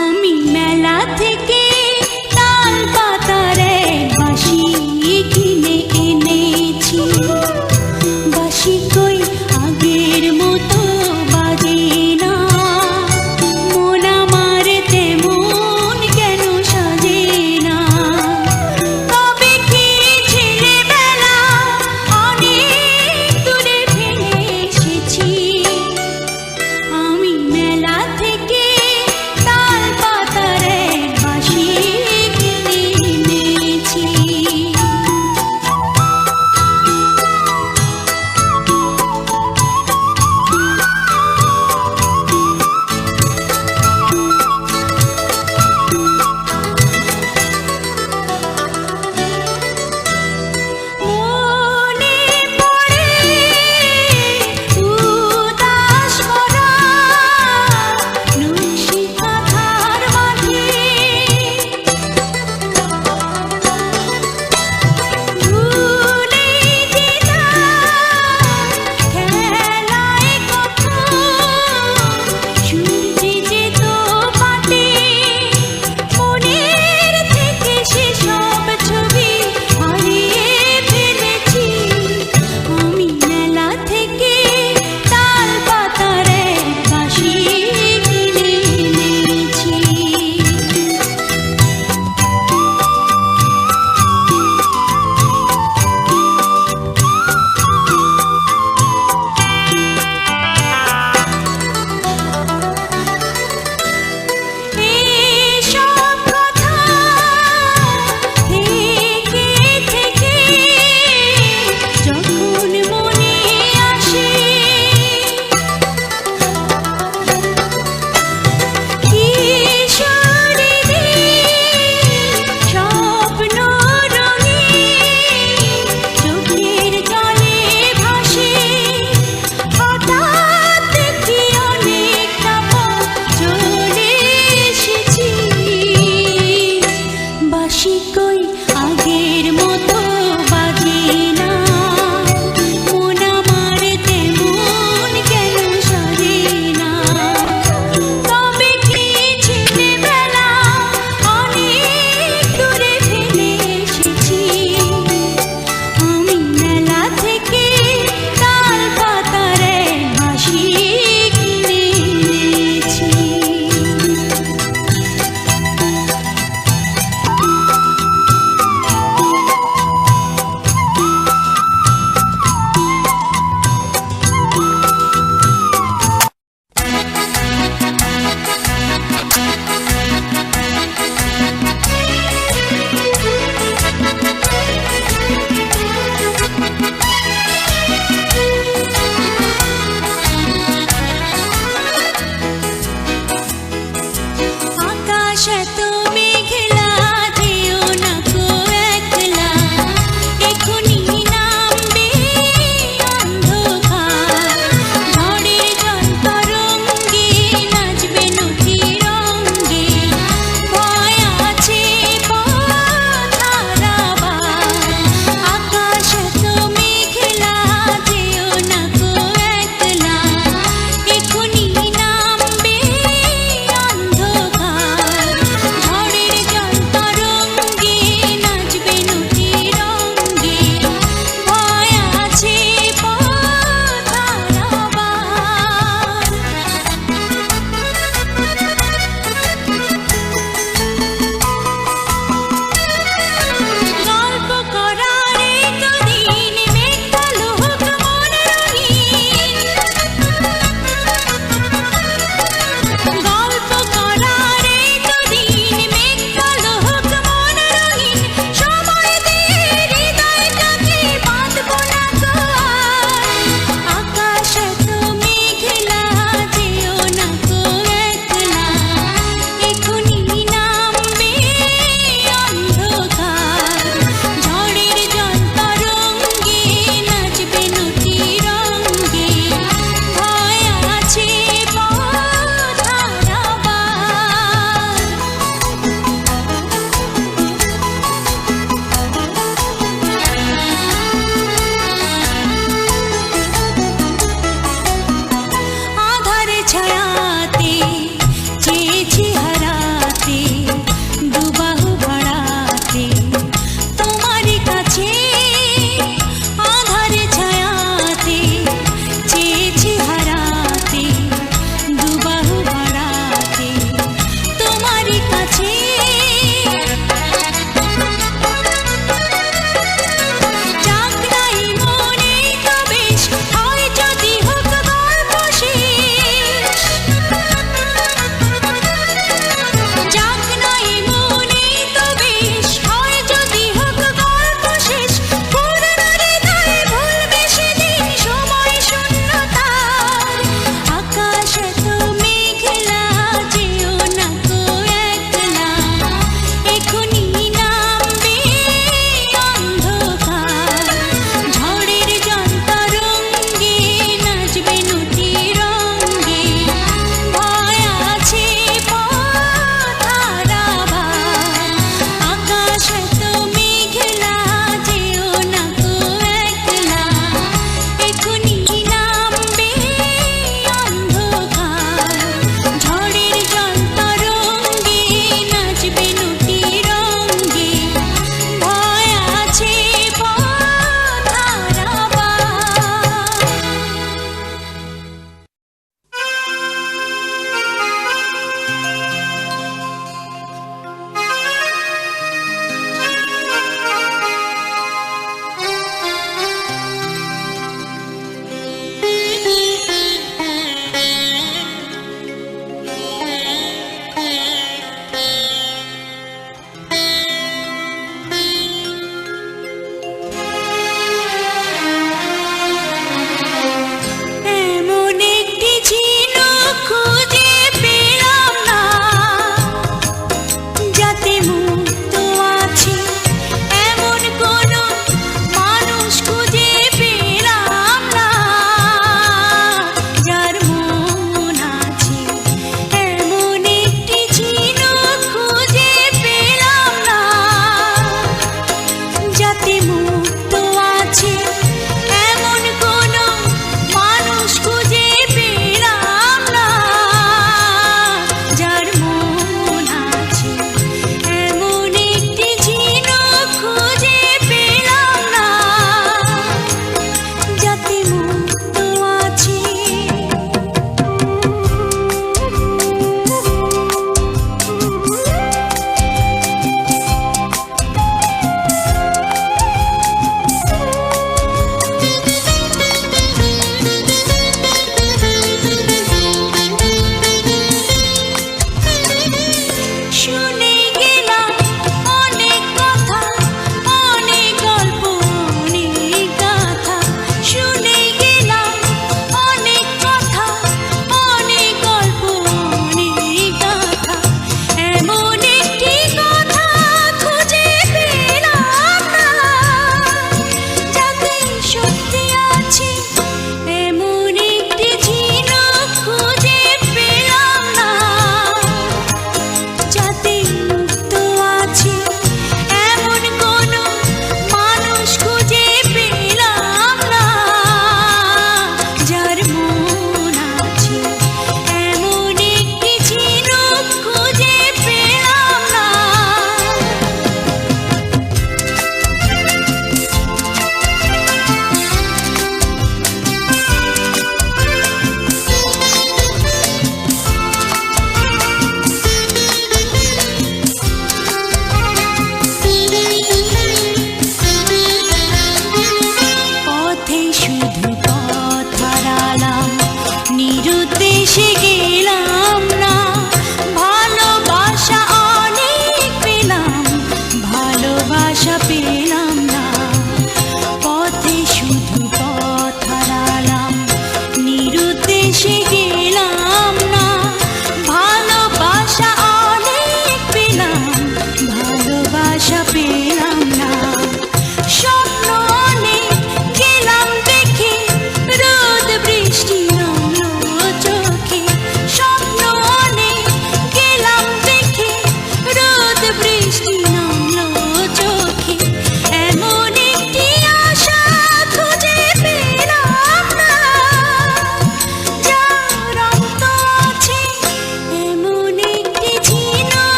আমি মেলা থেকে তাল পাতার এক বাঁশি কিনে এনেছি। বাঁশি কই আগের মতো বাজে না, মন আমার তেমন কেন সাজে না। তবে কি ছেলেবেলা অনেক দূরে ফেলে এসেছি। আমি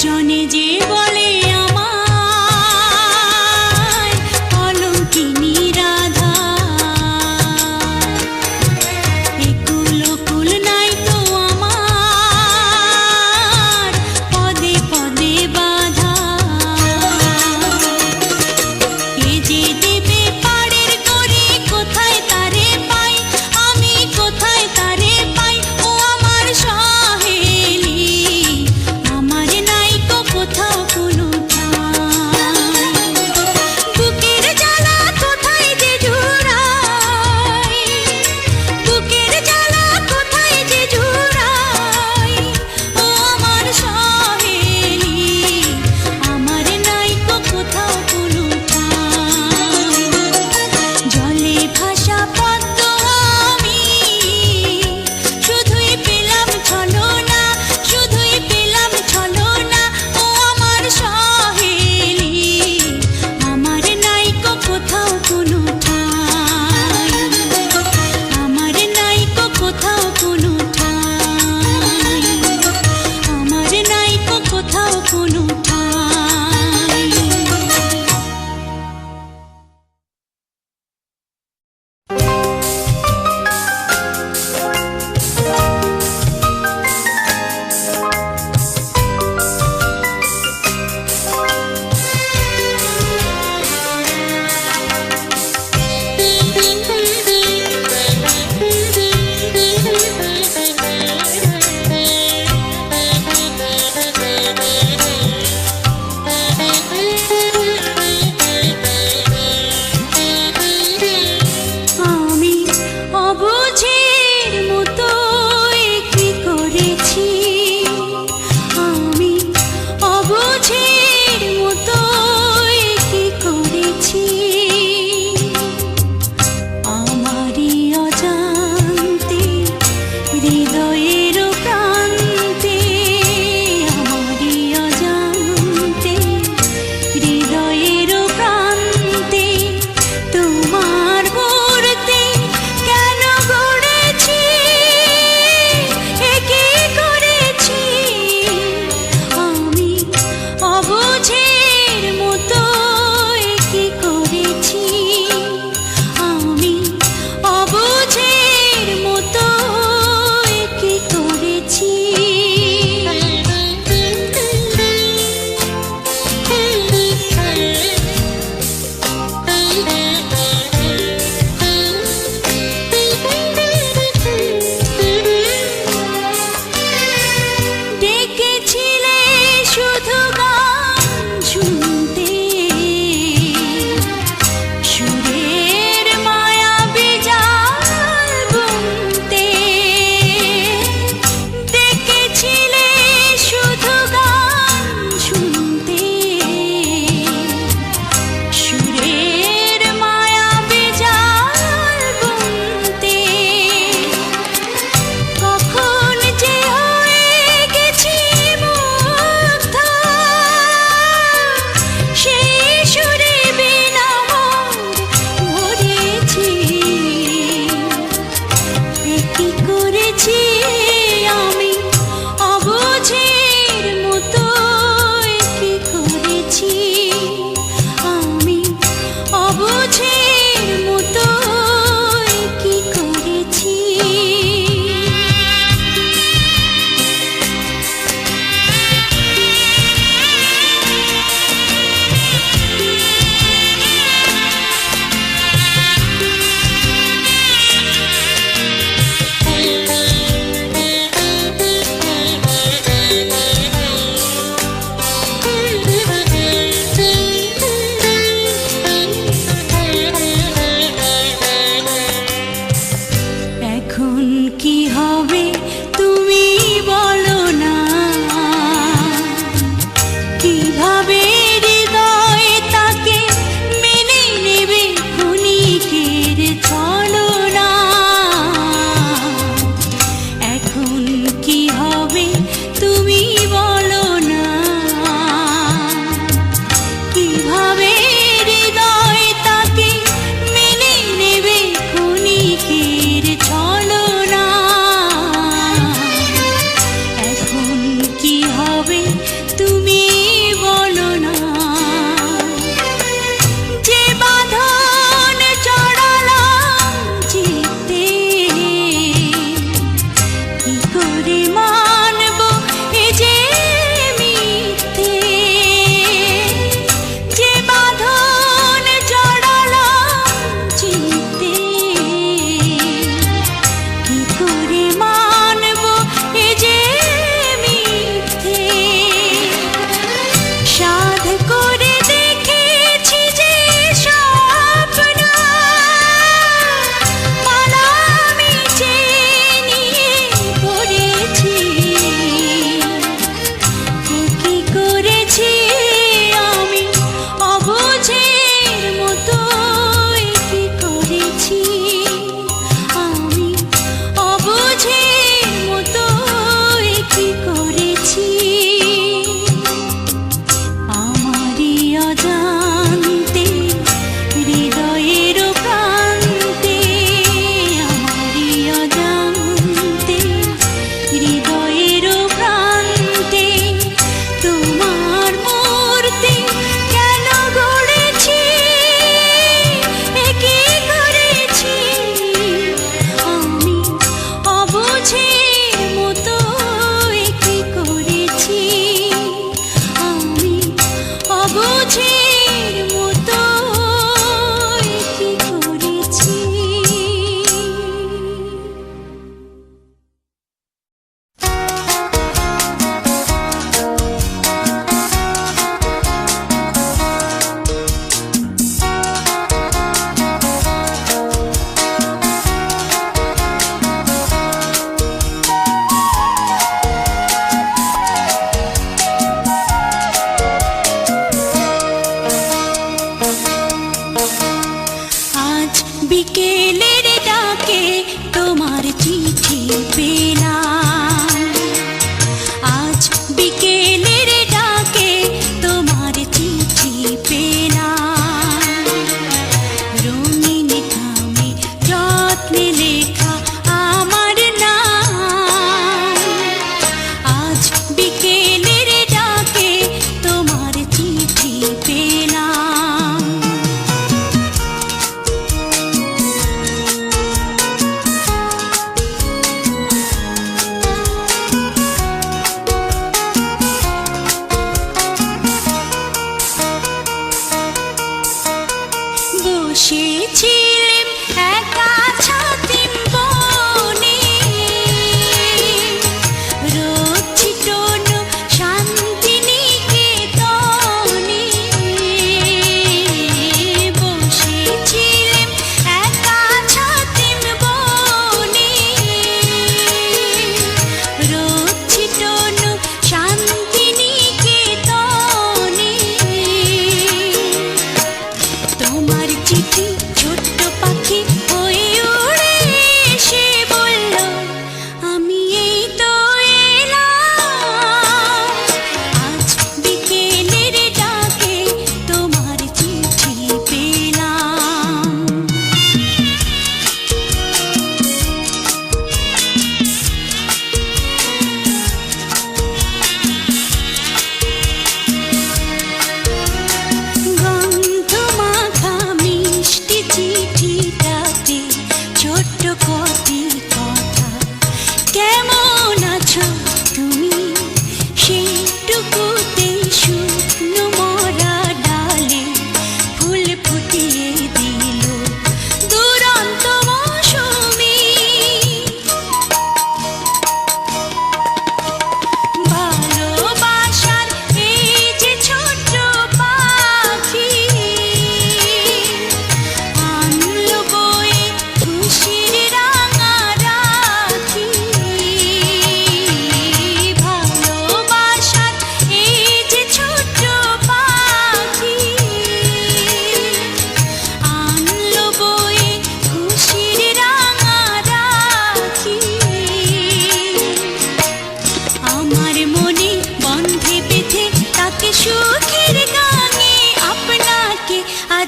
জনে যে বলে আমায় কলঙ্কিনী রাধা, একুল ওকুল নাই তো আমার পদে পদে বাধা। কে যে দেবে পাড়ের গড়ি, কোথায় তারে পাই আমি, কোথায় তারে পাই ও আমার সহেলি, আমার নাই কো কোথাও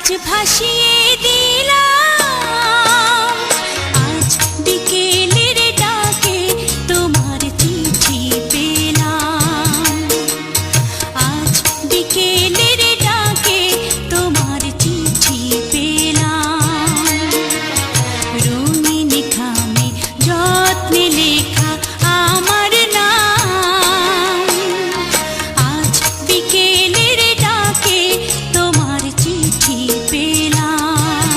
আজ ভাসিয়ে দিলাম, আজ বিকেলের ডাকে তোমার চিঠি পেলাম, আজ বিকেলের ডাকে তোমার চিঠি পেলাম। রঙিন খামে যত্নে লেখা আমার নাম, আজ বিকেলের ডাকে তোমার চিঠি পেলাম।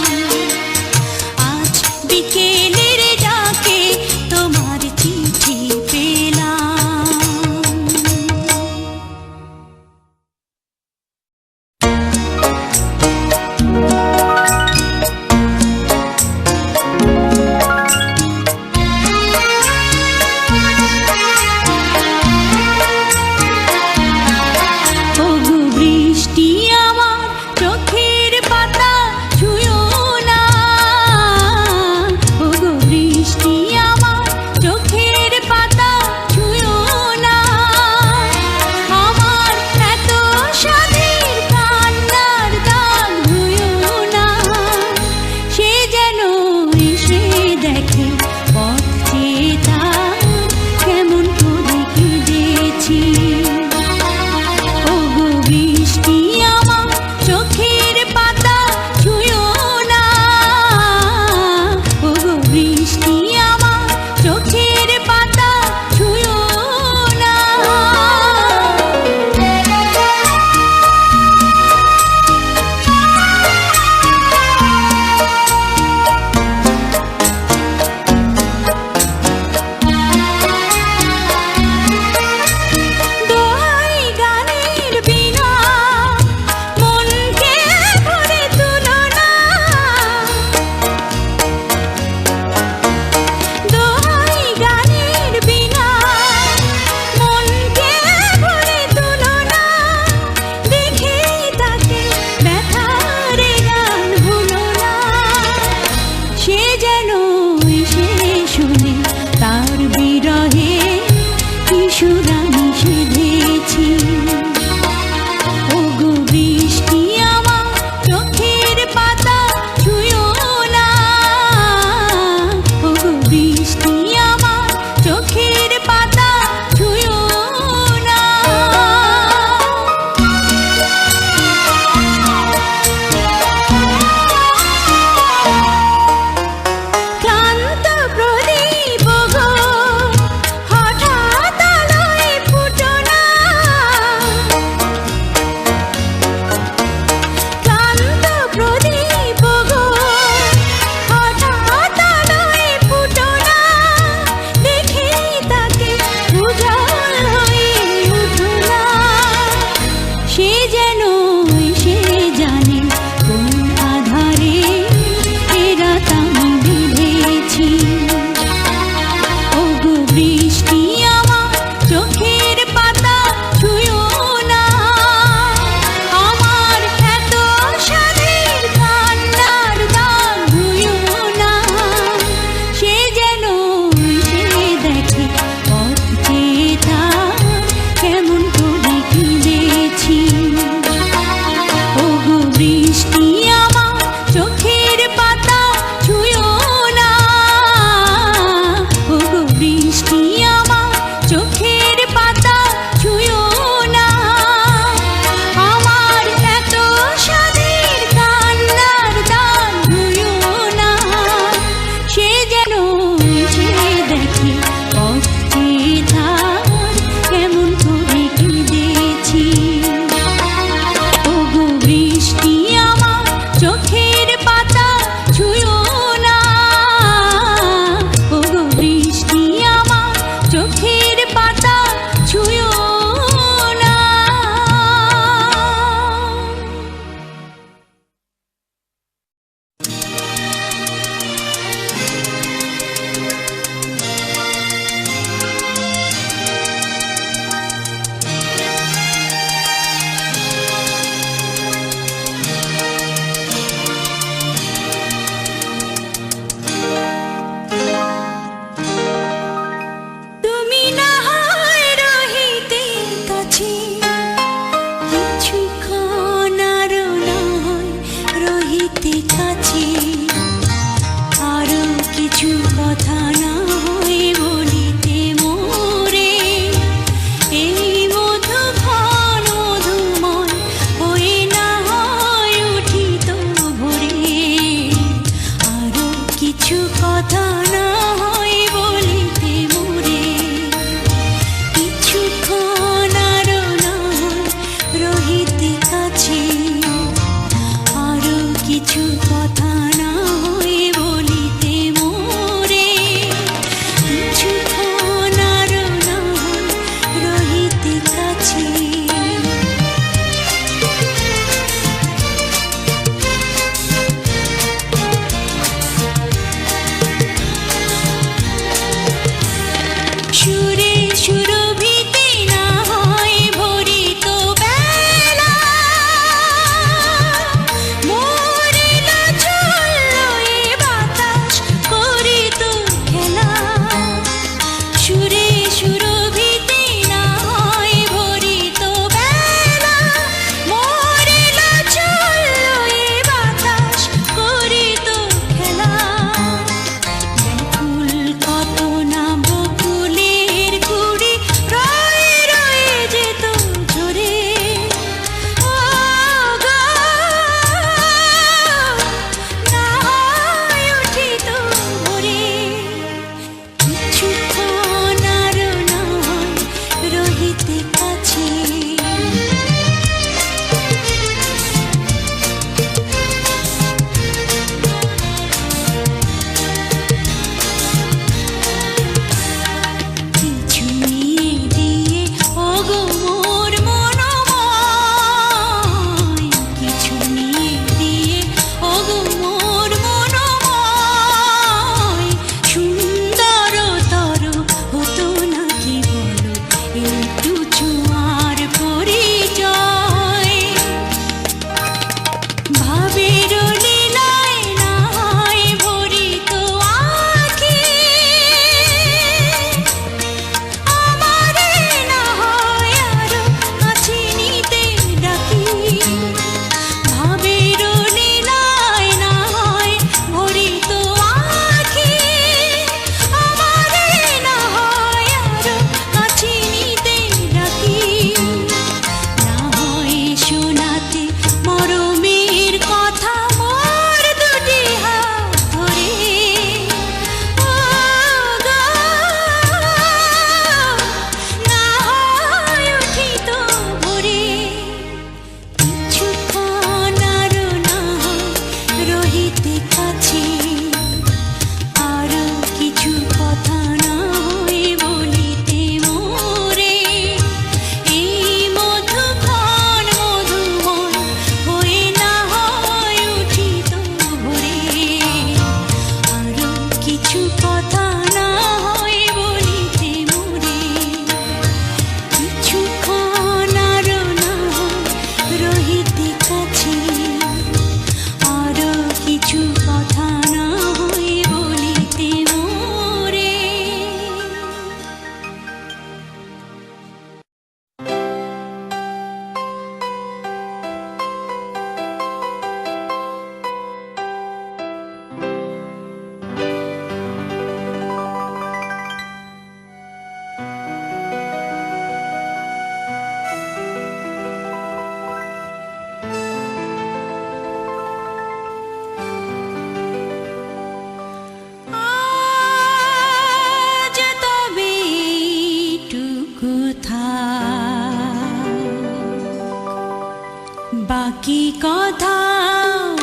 বাকি কথা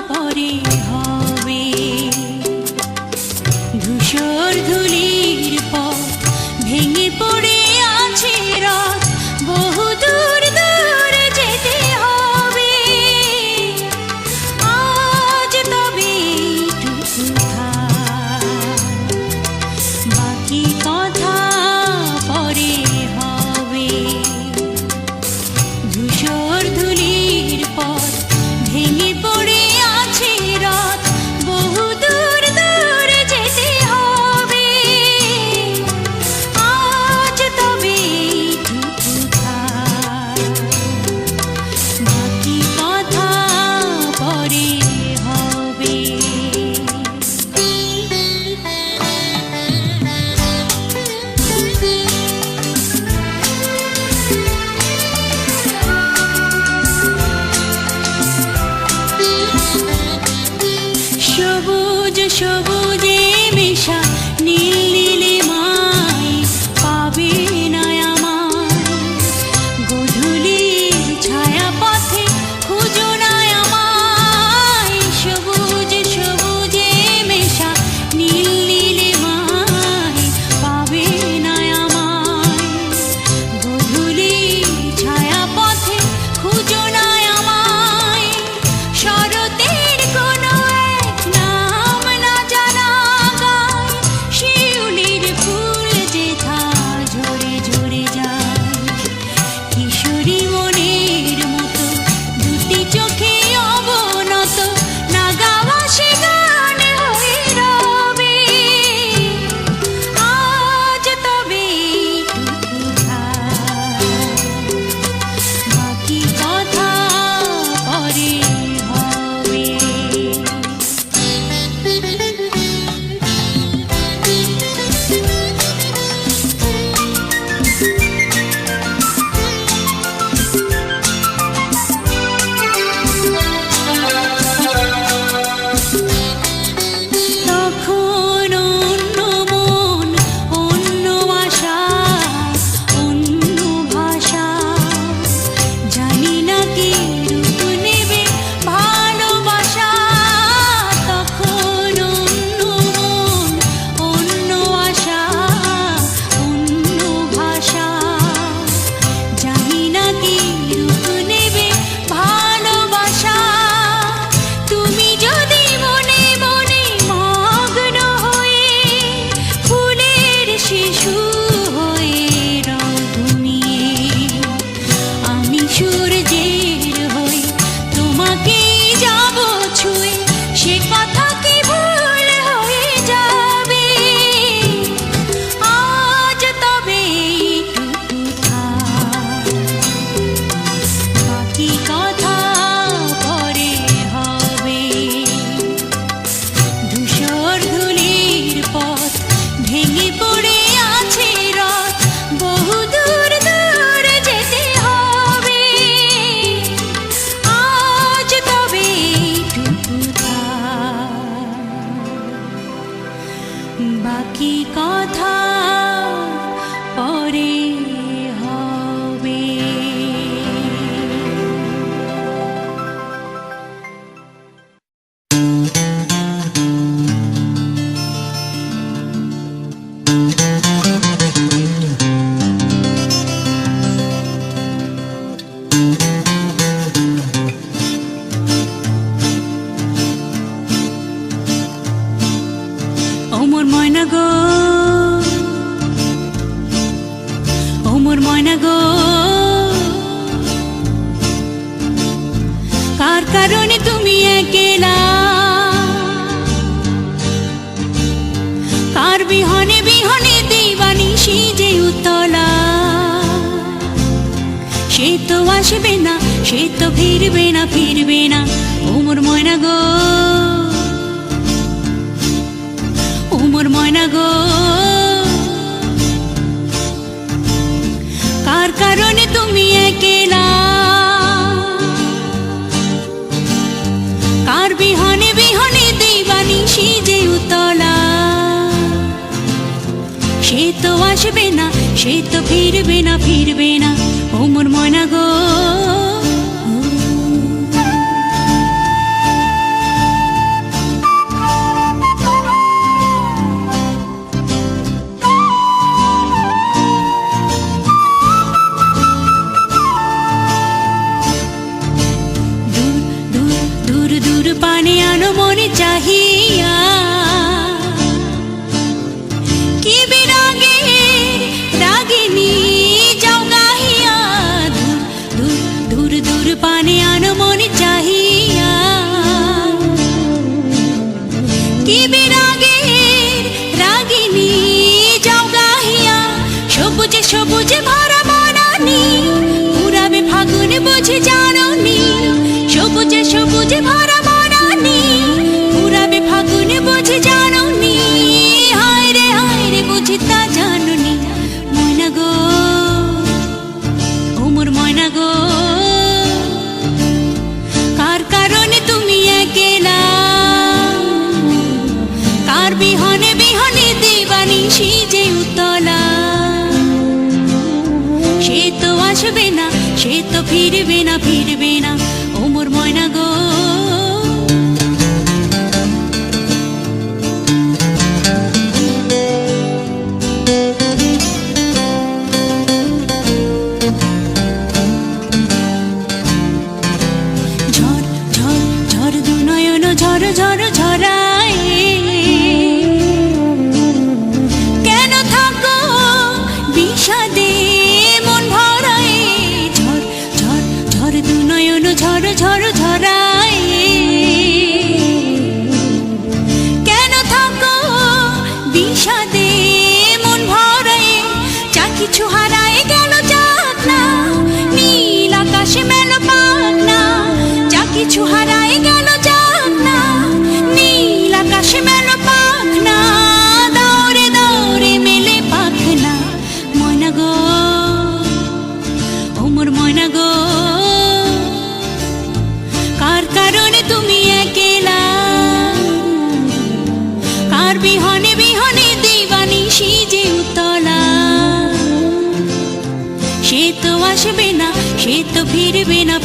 পরে হবে। ধূসর ধূলির পথ ভেঙে পড়ে আছে রাত, বহু দূর দূর যেতে হবে। আজ তবে এইটুকু থাক, বাকি কথা পরে হবে। ধূসর ধূলির পথ ভেঙে পড়ে আছে রাত, বহু দূর দূর যেতে হবে। আজ তবে এইটুকু থাক, বাকি কথা পরে হবে। সবুজ সবুজে মেশা নীল নীলিমায় পাবে না আমায়, গধূলির ছায়া পথে খুঁজো না আমায়। সবুজ সবুজে মেশা নীল নীলিমায় পাবে না আমায়, গধূলির ছায়া পথে খুঁজো না আমায়। শরতের কোনো এক নাম না জানা গায়, শিউলির ফুল যেথা ঝরে ঝরে যায়। কিশোরী মনের মতো দুটি চোখে অবনত, না গাওয়া সে গান হয়ে রবে। আজ তবে এইটুকু থাক, বাকি কথা পরে হবে। তখন অন্য মন, অন্য আশা, অন্য ভাষা, জানি না কি রূপ নেবে ভালোবাসা। তখন অন্য মন, অন্য আশা, অন্য ভাষা, জানি না কি রূপ নেবে ভালোবাসা। তুমি যদি মনে মনে মগ্ন হয়ে ফুলের শিশু হয়ে রও ঘুমিয়ে, আমি সূর্যের হয়ে তোমাকেই যাব ছুঁয়ে, সে কথা কি ভুল হয়ে যাবে? আজ তবে এইটুকু থাক, বাকি কথা পরে হবে। ধূসর ধূলির পথ ভেঙে পড়ে আছে রাত, বহু দূর দূর যেতে হবে। আজ তবে এইটুকু থাক, বাকি কথা পরে হবে। ও মোর ময়না গো, ও মোর ময়না গো, কার কারণে তুমি একলা? কার বিহনে বিহনে দিবানিশি যে উতলা? সে তো আসবে না, সে তো ফিরবে না, ফিরবে না। ও মোর ময়না গো, ও মোর ময়না গো, কার কারণে তুমি একলা? কার বিহনে বিহনে দিবানিশি যে উতলা? সে তো আসবে না, সে তো ফিরবে না, ফিরবে না। ও মোর ময়না গো, পানে আনো মনে চাহিয়া কি বিরাগের রাগিনী যাও গাহিয়া সবুজে সবুজে ভরা বনানি পুরাবে ফাগুন বুঝে জাননি সবুজে সবুজে ভরা বনানি পুরাবে ফাগুন বুঝে জাননি হায় রে বুঝি তা জাননি ময়না গো ও মোর ময়না গো কার কারণে তুমি একলা কার বিহনে বিহনে দিবানিশি যে উতলা সে তো আসবে না সে তো ফিরবে না ও মোর ময়না গো ঝড় ঝড় ঝড় দু নয়ন ঝড় ঝড় ঝরায় কেন থাকো বিষাদে মন ভরায় ঝড় ঝড় ঝড় দু নয়ন ঝড় ঝড় ঝরায় কেন থাকো বিষাদে মন ভরায় যা কিছু হারায় গেল যাক না নীল আকাশে মেল পাক না যা কিছু হারায় গেল যাক না নীল আকাশে মেল পাক না দৌড়ে দৌড়ে মেলে পাখ না ময়না গো ও মোর ময়না গো কার কারণে তুমি একলা কার বিহনে বিহনে দিবানিশি যে উতলা সে তো আসবে না সে তো ফিরবে না